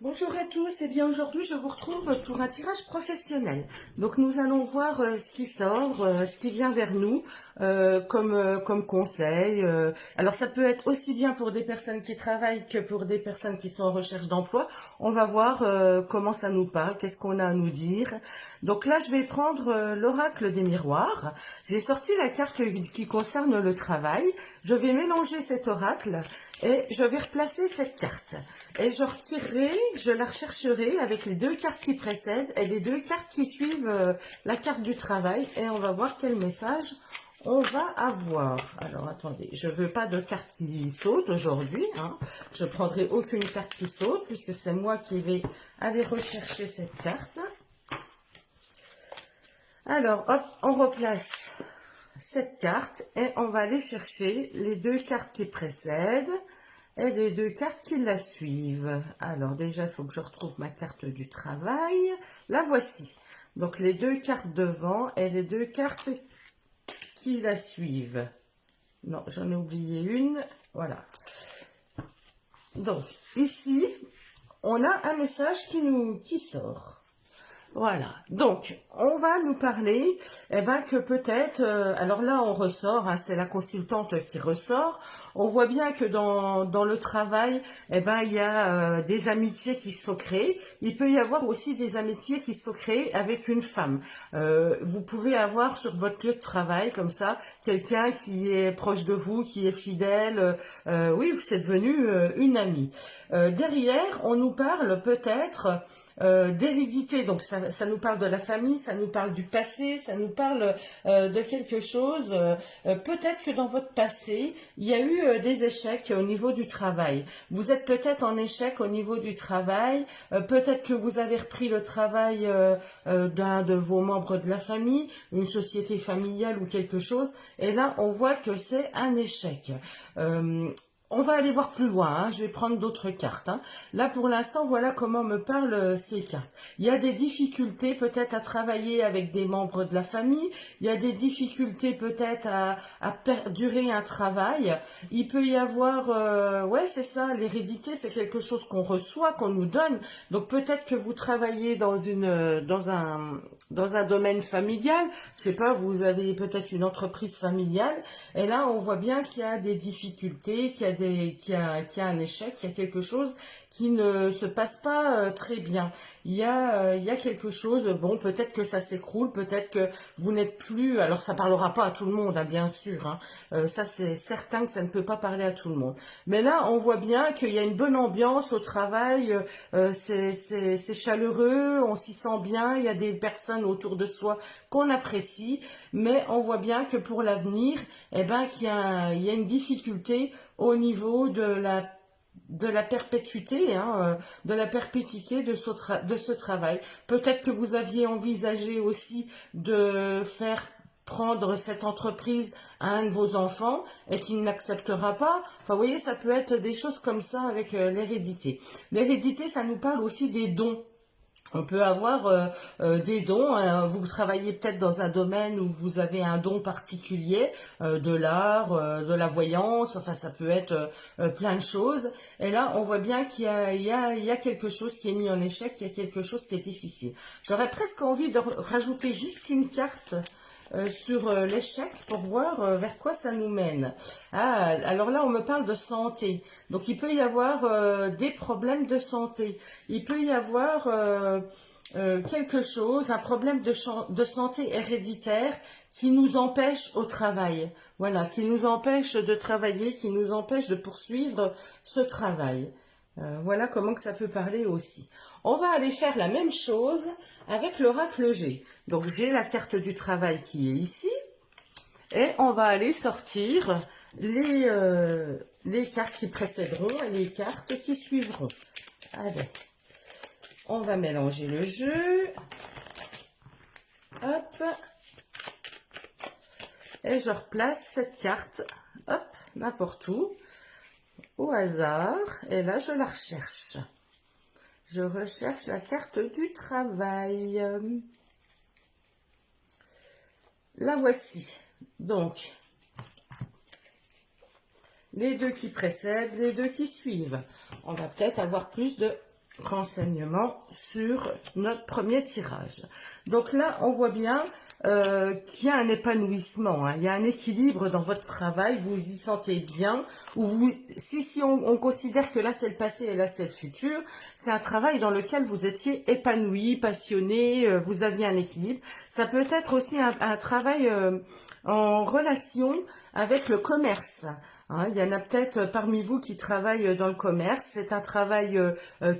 Bonjour à tous, et bien aujourd'hui je vous retrouve pour un tirage professionnel. Donc nous allons voir ce qui sort, ce qui vient vers nous comme conseil. Alors ça peut être aussi bien pour des personnes qui travaillent que pour des personnes qui sont en recherche d'emploi. On va voir comment ça nous parle, qu'est-ce qu'on a à nous dire. Donc là je vais prendre l'oracle des miroirs. J'ai sorti la carte qui concerne le travail. Je vais mélanger cet oracle et je vais replacer cette carte. Et je retirerai, je la rechercherai avec les deux cartes qui précèdent et les deux cartes qui suivent la carte du travail. Et on va voir quel message on va avoir. Alors attendez, je veux pas de carte qui saute aujourd'hui. Je prendrai aucune carte qui saute puisque c'est moi qui vais aller rechercher cette carte. Alors hop, on replace cette carte et on va aller chercher les deux cartes qui précèdent et les deux cartes qui la suivent. Alors déjà, il faut que je retrouve ma carte du travail. La voici. Donc les deux cartes devant et les deux cartes qui la suivent. Non, j'en ai oublié une. Voilà. Donc ici, on a un message qui sort. Voilà, donc on va nous parler que peut-être, alors là on ressort, c'est la consultante qui ressort, on voit bien que dans le travail, il y a des amitiés qui se sont créées, il peut y avoir aussi des amitiés qui se sont créées avec une femme. Vous pouvez avoir sur votre lieu de travail, comme ça, quelqu'un qui est proche de vous, qui est fidèle, oui, c'est devenu une amie. Derrière, on nous parle peut-être d'hérédité, donc ça nous parle de la famille, ça nous parle du passé, ça nous parle de quelque chose, peut-être que dans votre passé, il y a eu des échecs au niveau du travail. Vous êtes peut-être en échec au niveau du travail, peut-être que vous avez repris le travail d'un de vos membres de la famille, une société familiale ou quelque chose, et là on voit que c'est un échec. On va aller voir plus loin, je vais prendre d'autres cartes. Là, pour l'instant, voilà comment me parlent ces cartes. Il y a des difficultés peut-être à travailler avec des membres de la famille. Il y a des difficultés peut-être à perdurer un travail. Il peut y avoir, ouais, c'est ça, l'hérédité, c'est quelque chose qu'on reçoit, qu'on nous donne. Donc peut-être que vous travaillez dans un domaine familial. Je sais pas, vous avez peut-être une entreprise familiale. Et là, on voit bien qu'il y a des difficultés, qu'il y a un échec, qu'il y a quelque chose qui ne se passe pas très bien. Il y a quelque chose, bon, peut-être que ça s'écroule, peut-être que vous n'êtes plus, alors ça parlera pas à tout le monde, bien sûr, ça c'est certain que ça ne peut pas parler à tout le monde. Mais là, on voit bien qu'il y a une bonne ambiance au travail, c'est chaleureux, on s'y sent bien, il y a des personnes autour de soi qu'on apprécie, mais on voit bien que pour l'avenir, qu'il y a une difficulté au niveau de la perpétuité, de la perpétuité de ce travail. Peut-être que vous aviez envisagé aussi de faire prendre cette entreprise à un de vos enfants et qu'il n'acceptera pas. Enfin, vous voyez, ça peut être des choses comme ça avec l'hérédité. L'hérédité, ça nous parle aussi des dons. On peut avoir des dons, vous travaillez peut-être dans un domaine où vous avez un don particulier, de l'art, de la voyance, enfin ça peut être plein de choses. Et là, on voit bien qu'il y a quelque chose qui est mis en échec, il y a quelque chose qui est difficile. J'aurais presque envie de rajouter juste une carte sur l'échec pour voir vers quoi ça nous mène. Alors là, on me parle de santé. Donc, il peut y avoir des problèmes de santé. Il peut y avoir quelque chose, un problème de santé héréditaire qui nous empêche au travail. Voilà, qui nous empêche de travailler, qui nous empêche de poursuivre ce travail. Voilà comment que ça peut parler aussi. On va aller faire la même chose avec l'oracle G. Donc j'ai la carte du travail qui est ici. Et on va aller sortir les cartes qui précéderont et les cartes qui suivront. Allez, on va mélanger le jeu. Hop. Et je replace cette carte, hop, n'importe où, au hasard. Et là, je la recherche. Je recherche la carte du travail. La voici. Donc, les deux qui précèdent, les deux qui suivent. On va peut-être avoir plus de renseignements sur notre premier tirage. Donc là, on voit bien qu'il y a un épanouissement, hein. Il y a un équilibre dans votre travail, vous y sentez bien, ou vous, si on considère que là c'est le passé et là c'est le futur, c'est un travail dans lequel vous étiez épanoui, passionné, vous aviez un équilibre. Ça peut être aussi un travail en relation avec le commerce. Hein, il y en a peut-être parmi vous qui travaillent dans le commerce. C'est un travail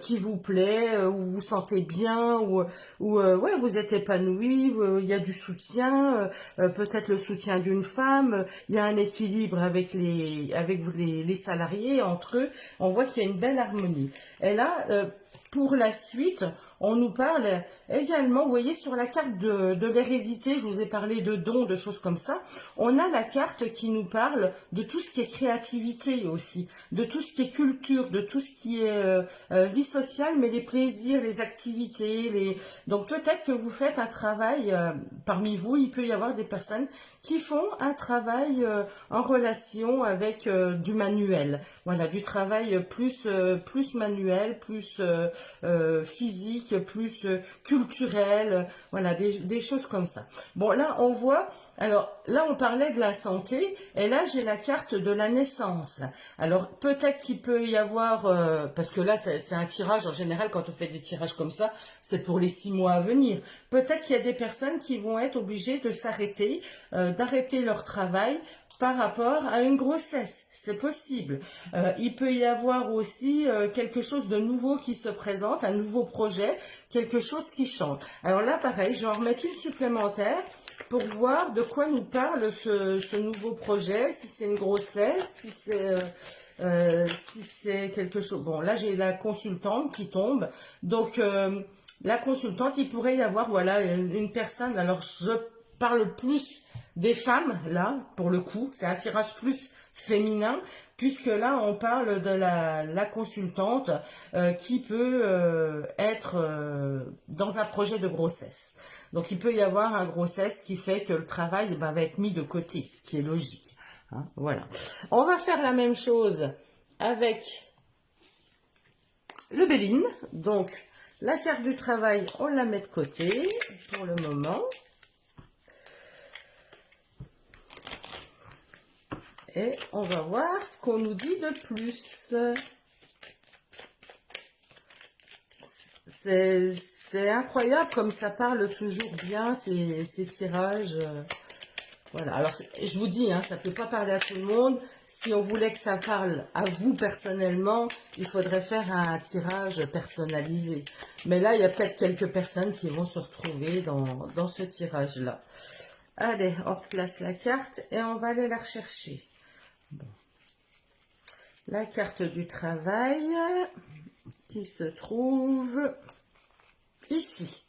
qui vous plaît, où vous vous sentez bien, où ouais, vous êtes épanoui, il y a du soutien, peut-être le soutien d'une femme, il y a un équilibre avec les salariés, entre eux. On voit qu'il y a une belle harmonie. Et là, pour la suite, on nous parle également, vous voyez, sur la carte de l'hérédité, je vous ai parlé de dons, de choses comme ça, on a la carte qui nous parle de tout ce qui est créativité aussi, de tout ce qui est culture, de tout ce qui est vie sociale, mais les plaisirs, les activités, donc peut-être que vous faites un travail, parmi vous, il peut y avoir des personnes qui font un travail en relation avec du manuel, voilà, du travail plus manuel, plus physique, plus culturel, voilà, des choses comme ça. Bon, là, on voit, alors là, on parlait de la santé, et là, j'ai la carte de la naissance. Alors, peut-être qu'il peut y avoir, parce que là, c'est un tirage, en général, quand on fait des tirages comme ça, c'est pour les 6 mois à venir. Peut-être qu'il y a des personnes qui vont être obligées de s'arrêter, d'arrêter leur travail, par rapport à une grossesse, c'est possible. Il peut y avoir aussi quelque chose de nouveau qui se présente, un nouveau projet, quelque chose qui change. Alors là, pareil, je vais en remettre une supplémentaire pour voir de quoi nous parle ce nouveau projet, si c'est une grossesse, si c'est quelque chose. Bon, là, j'ai la consultante qui tombe. Donc, la consultante, il pourrait y avoir, voilà, une personne. Alors, je parle plus des femmes, là, pour le coup, c'est un tirage plus féminin, puisque là, on parle de la consultante qui peut être dans un projet de grossesse. Donc, il peut y avoir une grossesse qui fait que le travail va être mis de côté, ce qui est logique. Hein, voilà. On va faire la même chose avec le Béline. Donc, la carte du travail, on la met de côté pour le moment. Et on va voir ce qu'on nous dit de plus. C'est incroyable comme ça parle toujours bien, ces tirages. Voilà, alors je vous dis, hein, ça ne peut pas parler à tout le monde. Si on voulait que ça parle à vous personnellement, il faudrait faire un tirage personnalisé. Mais là, il y a peut-être quelques personnes qui vont se retrouver dans ce tirage-là. Allez, on replace la carte et on va aller la rechercher. Bon. La carte du travail qui se trouve ici.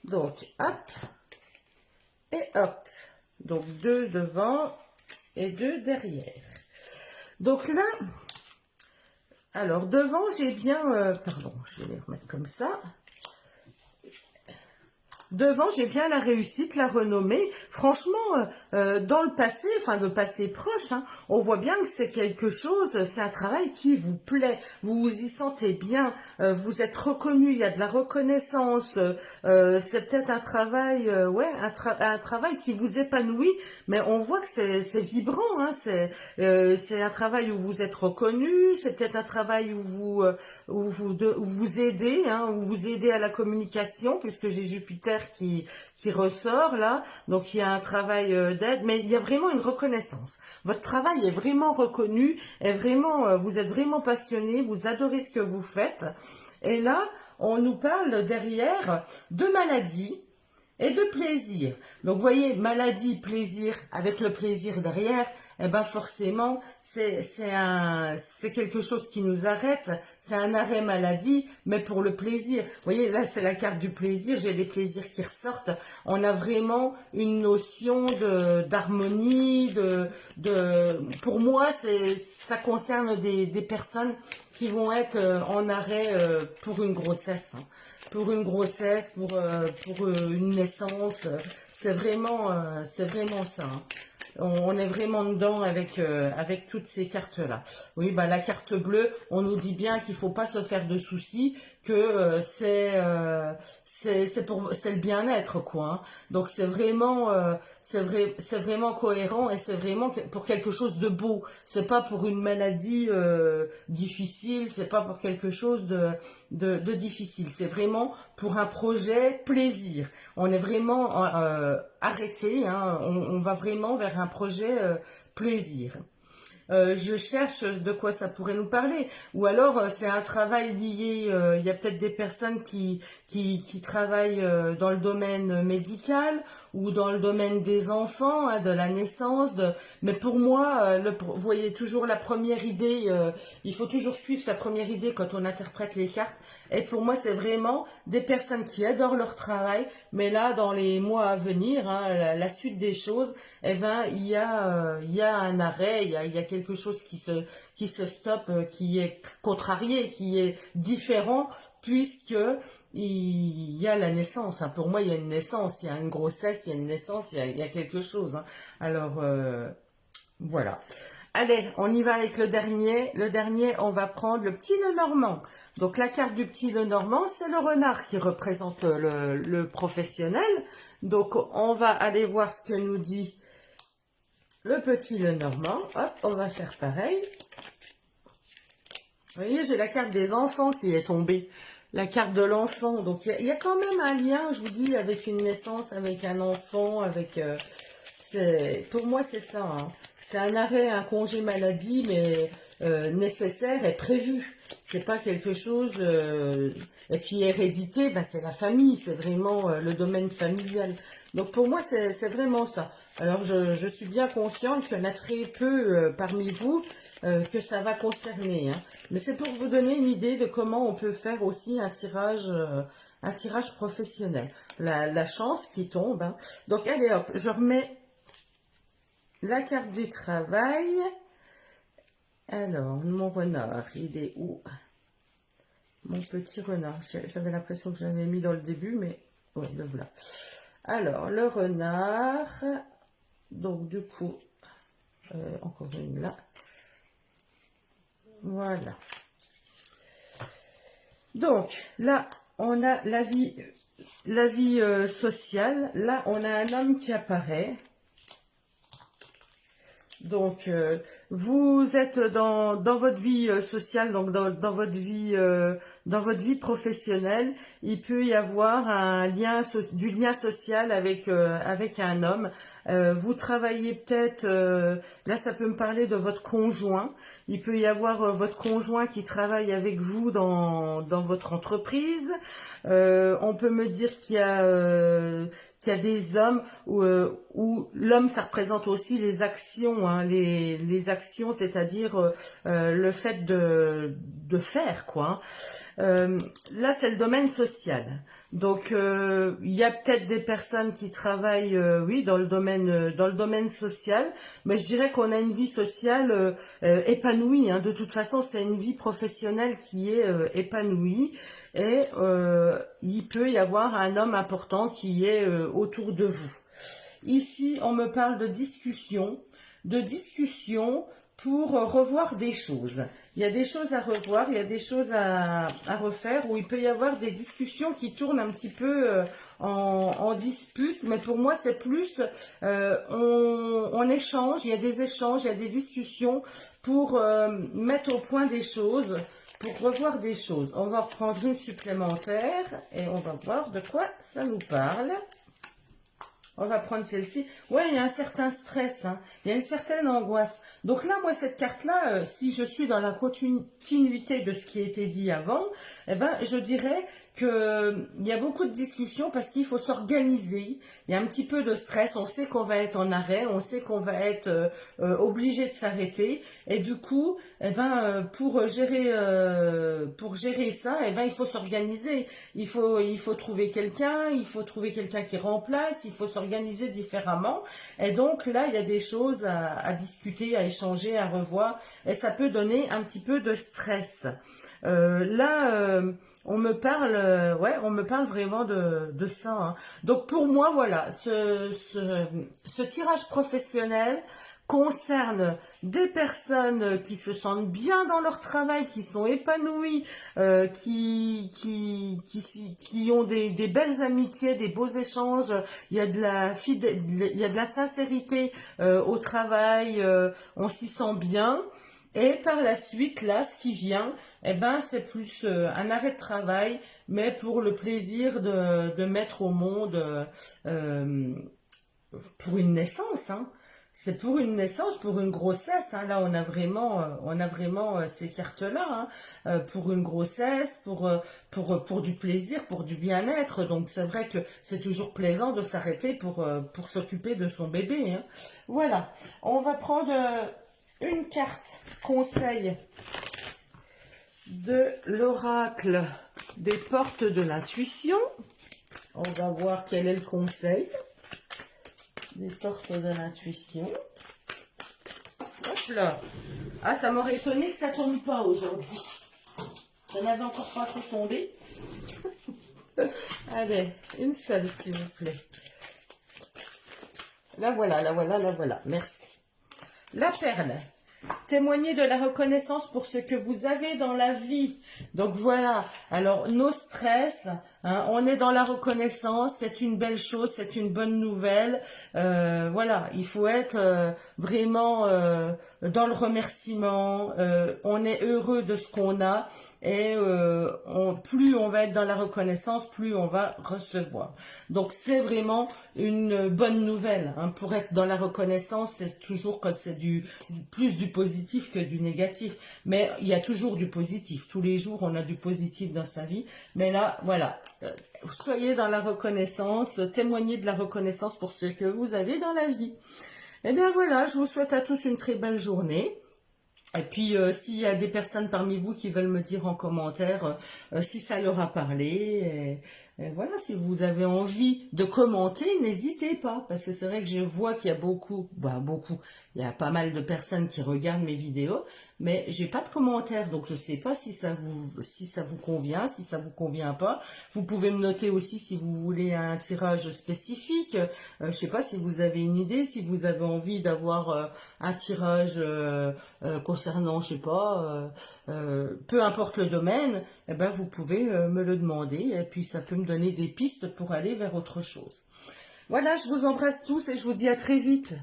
Donc, hop et hop. Donc, 2 devant et 2 derrière. Donc là, alors devant, j'ai bien... pardon, je vais les remettre comme ça. Devant, j'ai bien la réussite, la renommée. Franchement, dans le passé, enfin le passé proche, hein, on voit bien que c'est quelque chose, c'est un travail qui vous plaît. Vous vous y sentez bien, vous êtes reconnu, il y a de la reconnaissance. C'est peut-être un travail, ouais, un travail qui vous épanouit, mais on voit que c'est vibrant. Hein, c'est un travail où vous êtes reconnu, c'est peut-être un travail où vous aidez, hein, où vous aidez à la communication, puisque j'ai Jupiter qui ressort là, donc il y a un travail d'aide, mais il y a vraiment une reconnaissance. Votre travail est vraiment reconnu, est vraiment, vous êtes vraiment passionné, vous adorez ce que vous faites. Et là, on nous parle derrière de maladie et de plaisir. Donc, vous voyez, maladie, plaisir, avec le plaisir derrière, eh ben forcément, c'est quelque chose qui nous arrête, c'est un arrêt maladie, mais pour le plaisir. Vous voyez, là, c'est la carte du plaisir, j'ai les plaisirs qui ressortent. On a vraiment une notion d'harmonie, pour moi, ça concerne des personnes qui vont être en arrêt pour une grossesse, hein. Pour une grossesse, pour une naissance, c'est vraiment ça. Hein. On est vraiment dedans avec toutes ces cartes-là. Oui, bah la carte bleue, on nous dit bien qu'il faut pas se faire de soucis, que c'est le bien-être, quoi. Hein. Donc c'est vraiment cohérent et c'est vraiment pour quelque chose de beau. C'est pas pour une maladie difficile, c'est pas pour quelque chose de difficile. C'est vraiment pour un projet plaisir. On est vraiment arrêté, hein, on va vraiment vers un projet plaisir. Je cherche de quoi ça pourrait nous parler. Ou alors, c'est un travail lié, il y a peut-être des personnes qui travaillent dans le domaine médical ou dans le domaine des enfants, hein, de la naissance. Mais pour moi, vous voyez toujours la première idée, il faut toujours suivre sa première idée quand on interprète les cartes. Et pour moi, c'est vraiment des personnes qui adorent leur travail, mais là, dans les mois à venir, hein, la suite des choses, eh ben, il y a un arrêt, il y a quelque chose qui se stoppe, qui est contrarié, qui est différent, puisque il y a la naissance. Hein. Pour moi, il y a une naissance, il y a une grossesse, il y a une naissance, il y a quelque chose. Hein. Alors, voilà. Allez, on y va avec le dernier. Le dernier, on va prendre le petit Lenormand. Donc, la carte du petit Lenormand, c'est le renard qui représente le professionnel. Donc, on va aller voir ce que nous dit le petit Lenormand. Hop, on va faire pareil. Vous voyez, j'ai la carte des enfants qui est tombée. La carte de l'enfant. Donc, il y a quand même un lien, je vous dis, avec une naissance, avec un enfant, avec... pour moi, c'est ça. Hein. C'est un arrêt, un congé maladie, mais nécessaire et prévu. C'est pas quelque chose... et puis, hérédité, ben, c'est la famille. C'est vraiment le domaine familial. Donc, pour moi, c'est vraiment ça. Alors, je suis bien consciente qu'il y en a très peu parmi vous que ça va concerner. Hein. Mais c'est pour vous donner une idée de comment on peut faire aussi un tirage professionnel. La chance qui tombe. Hein. Donc, allez hop, je remets la carte du travail. Alors, mon renard, il est où? Mon petit renard. J'avais l'impression que j'avais mis dans le début, mais ouais, le voilà. Alors, le renard. Donc, du coup, encore une là. Voilà. Donc, là, on a la vie sociale. Là, on a un homme qui apparaît. Donc, vous êtes dans votre vie sociale, donc dans votre vie professionnelle, il peut y avoir du lien social avec un homme. Vous travaillez peut-être, là ça peut me parler de votre conjoint. Il peut y avoir votre conjoint qui travaille avec vous dans votre entreprise. On peut me dire qu'il y a des hommes où l'homme, ça représente aussi les actions, hein, les actions, c'est-à-dire le fait de faire, quoi. Là, c'est le domaine social. Donc, il y a peut-être des personnes qui travaillent, oui, dans le domaine social, mais je dirais qu'on a une vie sociale épanouie. Hein. De toute façon, c'est une vie professionnelle qui est épanouie. Et il peut y avoir un homme important qui est autour de vous. Ici, on me parle de discussion pour revoir des choses. Il y a des choses à revoir, il y a des choses à refaire, où il peut y avoir des discussions qui tournent un petit peu en dispute, mais pour moi c'est plus, on échange, il y a des échanges, il y a des discussions pour mettre au point des choses, pour revoir des choses. On va reprendre une supplémentaire et on va voir de quoi ça nous parle. On va prendre celle-ci. Ouais, il y a un certain stress, hein. Il y a une certaine angoisse. Donc là, moi, cette carte-là, si je suis dans la continuité de ce qui a été dit avant, eh ben, je dirais qu'il y a beaucoup de discussions parce qu'il faut s'organiser. Il y a un petit peu de stress. On sait qu'on va être en arrêt. On sait qu'on va être obligé de s'arrêter. Et du coup, eh ben, pour gérer ça, eh ben, il faut s'organiser. Il faut trouver quelqu'un. Il faut trouver quelqu'un qui remplace. Il faut s'organiser différemment. Et donc là, il y a des choses à discuter, à échanger, à revoir. Et ça peut donner un petit peu de stress. Là, on me parle, ouais, on me parle vraiment de ça, hein. Donc pour moi, voilà, ce tirage professionnel concerne des personnes qui se sentent bien dans leur travail, qui sont épanouies, qui ont des belles amitiés, des beaux échanges. Il y a il y a de la sincérité au travail, on s'y sent bien. Et par la suite, là, ce qui vient, eh ben, c'est plus un arrêt de travail, mais pour le plaisir de mettre au monde pour une naissance, hein. C'est pour une naissance, pour une grossesse, hein. Là, on a vraiment ces cartes-là, hein. Pour une grossesse, pour du plaisir, pour du bien-être. Donc, c'est vrai que c'est toujours plaisant de s'arrêter pour s'occuper de son bébé, hein. Voilà. On va prendre une carte conseil de l'oracle des portes de l'intuition. On va voir quel est le conseil des portes de l'intuition. Hop là. Ah, ça m'aurait étonné que ça tombe pas aujourd'hui. Ça n'avait encore pas fait tomber. Allez, une seule s'il vous plaît. La voilà, la voilà, la voilà. Merci. La perle. Témoignez de la reconnaissance pour ce que vous avez dans la vie. Donc voilà, alors nos stress, hein, on est dans la reconnaissance, c'est une belle chose, c'est une bonne nouvelle. Voilà, il faut être vraiment dans le remerciement, on est heureux de ce qu'on a et plus on va être dans la reconnaissance, plus on va recevoir. Donc c'est vraiment une bonne nouvelle, hein. Pour être dans la reconnaissance, c'est toujours quand c'est plus du positif que du négatif, mais il y a toujours du positif. Tous les jours, on a du positif dans sa vie, mais là, voilà, soyez dans la reconnaissance, témoignez de la reconnaissance pour ce que vous avez dans la vie. Et bien voilà, je vous souhaite à tous une très belle journée. Et puis, s'il y a des personnes parmi vous qui veulent me dire en commentaire si ça leur a parlé, et voilà, si vous avez envie de commenter, n'hésitez pas, parce que c'est vrai que je vois qu'il y a beaucoup, il y a pas mal de personnes qui regardent mes vidéos, mais j'ai pas de commentaires, donc je sais pas si ça vous convient, si ça vous convient pas. Vous pouvez me noter aussi si vous voulez un tirage spécifique. Je sais pas si vous avez une idée, si vous avez envie d'avoir un tirage concernant, je sais pas, peu importe le domaine, eh ben vous pouvez me le demander et puis ça peut me donner des pistes pour aller vers autre chose. Voilà, je vous embrasse tous et je vous dis à très vite.